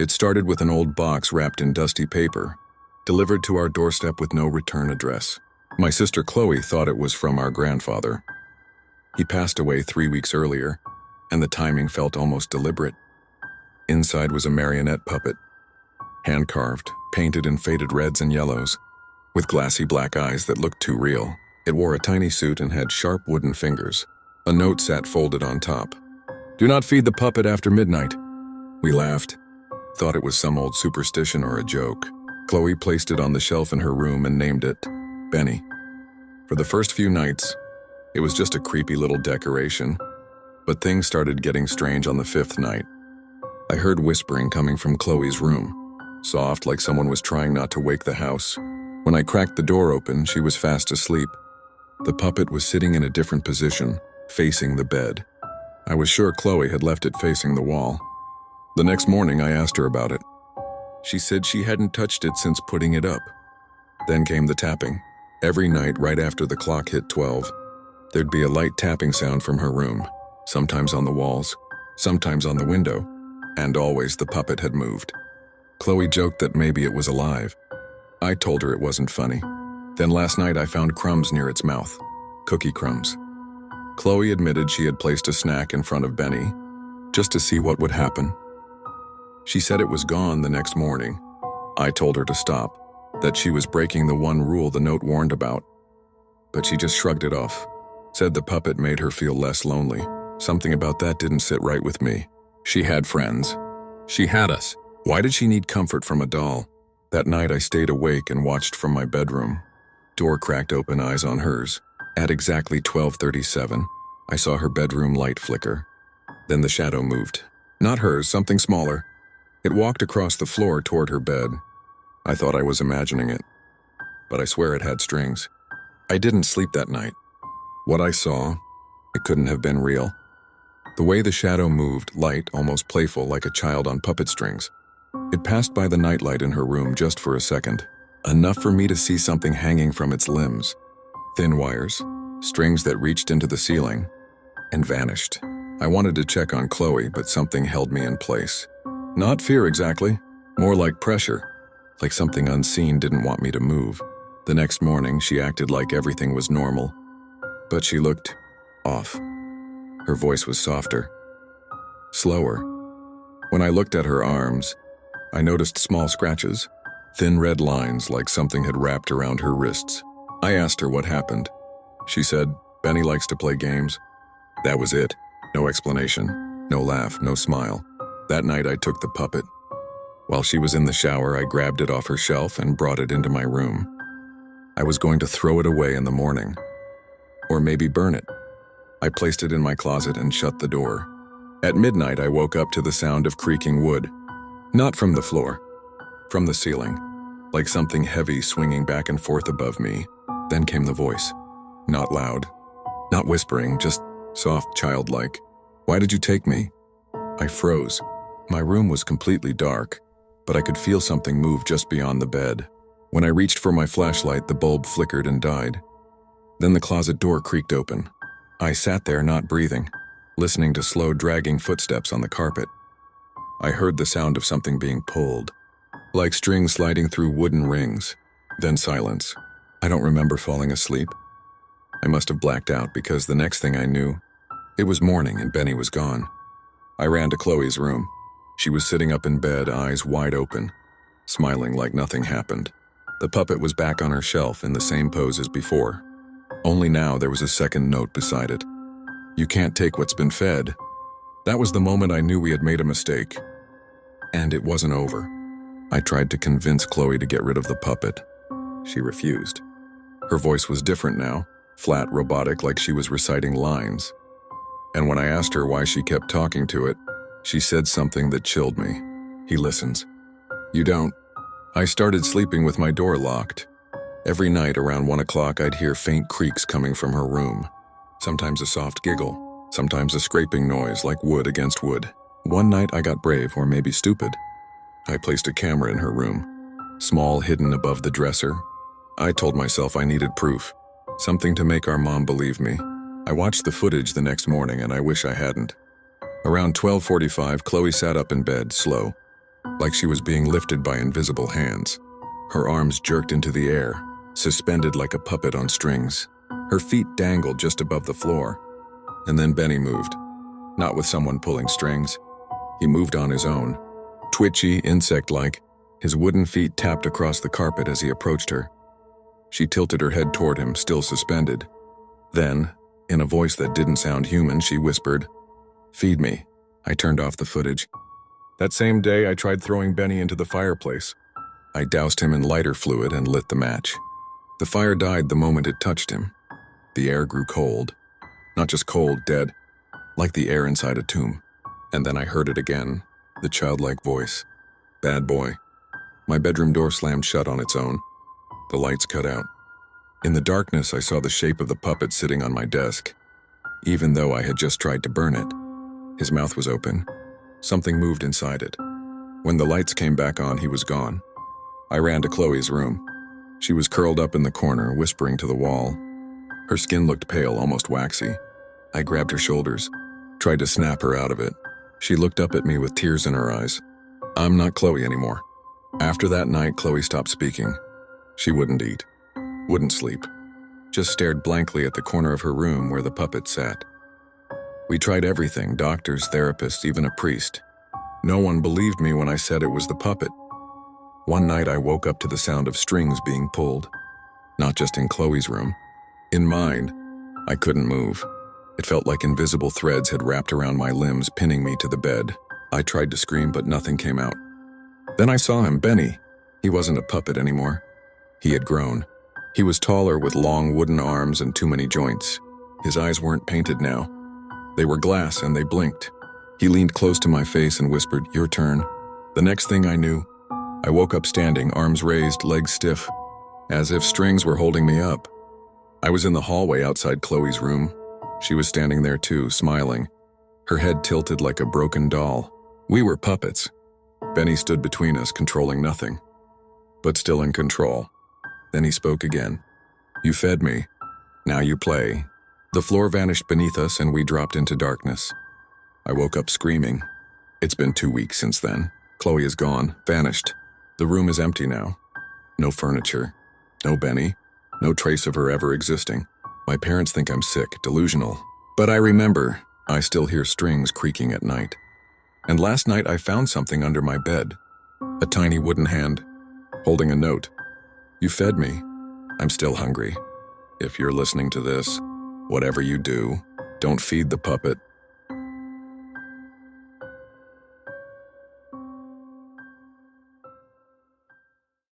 It started with an old box wrapped in dusty paper, delivered to our doorstep with no return address. My sister Chloe thought it was from our grandfather. He passed away 3 weeks earlier, and the timing felt almost deliberate. Inside was a marionette puppet, hand-carved, painted in faded reds and yellows, with glassy black eyes that looked too real. It wore a tiny suit and had sharp wooden fingers. A note sat folded on top. "Do not feed the puppet after midnight." We laughed, thought it was some old superstition or a joke. Chloe placed it on the shelf in her room and named it Benny. For the first few nights, it was just a creepy little decoration, but things started getting strange on the 5th night. I heard whispering coming from Chloe's room, soft like someone was trying not to wake the house. When I cracked the door open, she was fast asleep. The puppet was sitting in a different position, facing the bed. I was sure Chloe had left it facing the wall. The next morning, I asked her about it. She said she hadn't touched it since putting it up. Then came the tapping. Every night, right after the clock hit 12, there'd be a light tapping sound from her room, sometimes on the walls, sometimes on the window, and always the puppet had moved. Chloe joked that maybe it was alive. I told her it wasn't funny. Then last night I found crumbs near its mouth, cookie crumbs. Chloe admitted she had placed a snack in front of Benny, just to see what would happen. She said it was gone the next morning. I told her to stop, that she was breaking the one rule the note warned about. But she just shrugged it off, said the puppet made her feel less lonely. Something about that didn't sit right with me. She had friends. She had us. Why did she need comfort from a doll? That night I stayed awake and watched from my bedroom. Door cracked open, eyes on hers. At exactly 12:37, I saw her bedroom light flicker. Then the shadow moved. Not hers, something smaller. It walked across the floor toward her bed. I thought I was imagining it, but I swear it had strings. I didn't sleep that night. What I saw, it couldn't have been real. The way the shadow moved, light, almost playful, like a child on puppet strings. It passed by the nightlight in her room just for a second, enough for me to see something hanging from its limbs. Thin wires, strings that reached into the ceiling, and vanished. I wanted to check on Chloe, but something held me in place. Not fear exactly, more like pressure, like something unseen didn't want me to move. The next morning, she acted like everything was normal, but she looked off. Her voice was softer, slower. When I looked at her arms, I noticed small scratches, thin red lines like something had wrapped around her wrists. I asked her what happened. She said, "Benny likes to play games." That was it. No explanation, no laugh, no smile. That night I took the puppet. While she was in the shower, I grabbed it off her shelf and brought it into my room. I was going to throw it away in the morning, or maybe burn it. I placed it in my closet and shut the door. At midnight, I woke up to the sound of creaking wood. Not from the floor, from the ceiling, like something heavy swinging back and forth above me. Then came the voice. Not loud, not whispering, just soft, childlike. "Why did you take me?" I froze. My room was completely dark, but I could feel something move just beyond the bed. When I reached for my flashlight, the bulb flickered and died. Then the closet door creaked open. I sat there, not breathing, listening to slow, dragging footsteps on the carpet. I heard the sound of something being pulled, like strings sliding through wooden rings. Then silence. I don't remember falling asleep. I must have blacked out because the next thing I knew, it was morning and Benny was gone. I ran to Chloe's room. She was sitting up in bed, eyes wide open, smiling like nothing happened. The puppet was back on her shelf in the same pose as before. Only now there was a second note beside it. "You can't take what's been fed." That was the moment I knew we had made a mistake. And it wasn't over. I tried to convince Chloe to get rid of the puppet. She refused. Her voice was different now, flat, robotic, like she was reciting lines. And when I asked her why she kept talking to it, she said something that chilled me. "He listens. You don't." I started sleeping with my door locked. Every night around 1 o'clock, I'd hear faint creaks coming from her room. Sometimes a soft giggle, sometimes a scraping noise like wood against wood. One night I got brave, or maybe stupid. I placed a camera in her room, small, hidden above the dresser. I told myself I needed proof, something to make our mom believe me. I watched the footage the next morning and I wish I hadn't. Around 12:45, Chloe sat up in bed, slow, like she was being lifted by invisible hands. Her arms jerked into the air, suspended like a puppet on strings. Her feet dangled just above the floor. And then Benny moved, not with someone pulling strings. He moved on his own, twitchy, insect-like. His wooden feet tapped across the carpet as he approached her. She tilted her head toward him, still suspended. Then, in a voice that didn't sound human, she whispered, "Feed me." I turned off the footage. That same day, I tried throwing Benny into the fireplace. I doused him in lighter fluid and lit the match. The fire died the moment it touched him. The air grew cold. Not just cold, dead, like the air inside a tomb. And then I heard it again, the childlike voice. "Bad boy." My bedroom door slammed shut on its own. The lights cut out. In the darkness, I saw the shape of the puppet sitting on my desk. Even though I had just tried to burn it, his mouth was open. Something moved inside it. When the lights came back on, he was gone. I ran to Chloe's room. She was curled up in the corner, whispering to the wall. Her skin looked pale, almost waxy. I grabbed her shoulders, tried to snap her out of it. She looked up at me with tears in her eyes. I'm not Chloe anymore. After that night, Chloe stopped speaking. She wouldn't eat, wouldn't sleep, just stared blankly at the corner of her room where the puppet sat. We tried everything, doctors, therapists, even a priest. No one believed me when I said it was the puppet. One night I woke up to the sound of strings being pulled. Not just in Chloe's room. In mine, I couldn't move. It felt like invisible threads had wrapped around my limbs, pinning me to the bed. I tried to scream, but nothing came out. Then I saw him, Benny. He wasn't a puppet anymore. He had grown. He was taller with long wooden arms and too many joints. His eyes weren't painted now. They were glass and they blinked. He leaned close to my face and whispered, "Your turn." The next thing I knew, I woke up standing, arms raised, legs stiff, as if strings were holding me up. I was in the hallway outside Chloe's room. She was standing there too, smiling, her head tilted like a broken doll. We were puppets. Benny stood between us, controlling nothing, but still in control. Then he spoke again. "You fed me. Now you play." The floor vanished beneath us and we dropped into darkness. I woke up screaming. It's been 2 weeks since then. Chloe is gone, vanished. The room is empty now. No furniture, no Benny, no trace of her ever existing. My parents think I'm sick, delusional. But I remember, I still hear strings creaking at night. And last night I found something under my bed. A tiny wooden hand, holding a note. "You fed me. I'm still hungry. If you're listening to this, whatever you do, don't feed the puppet.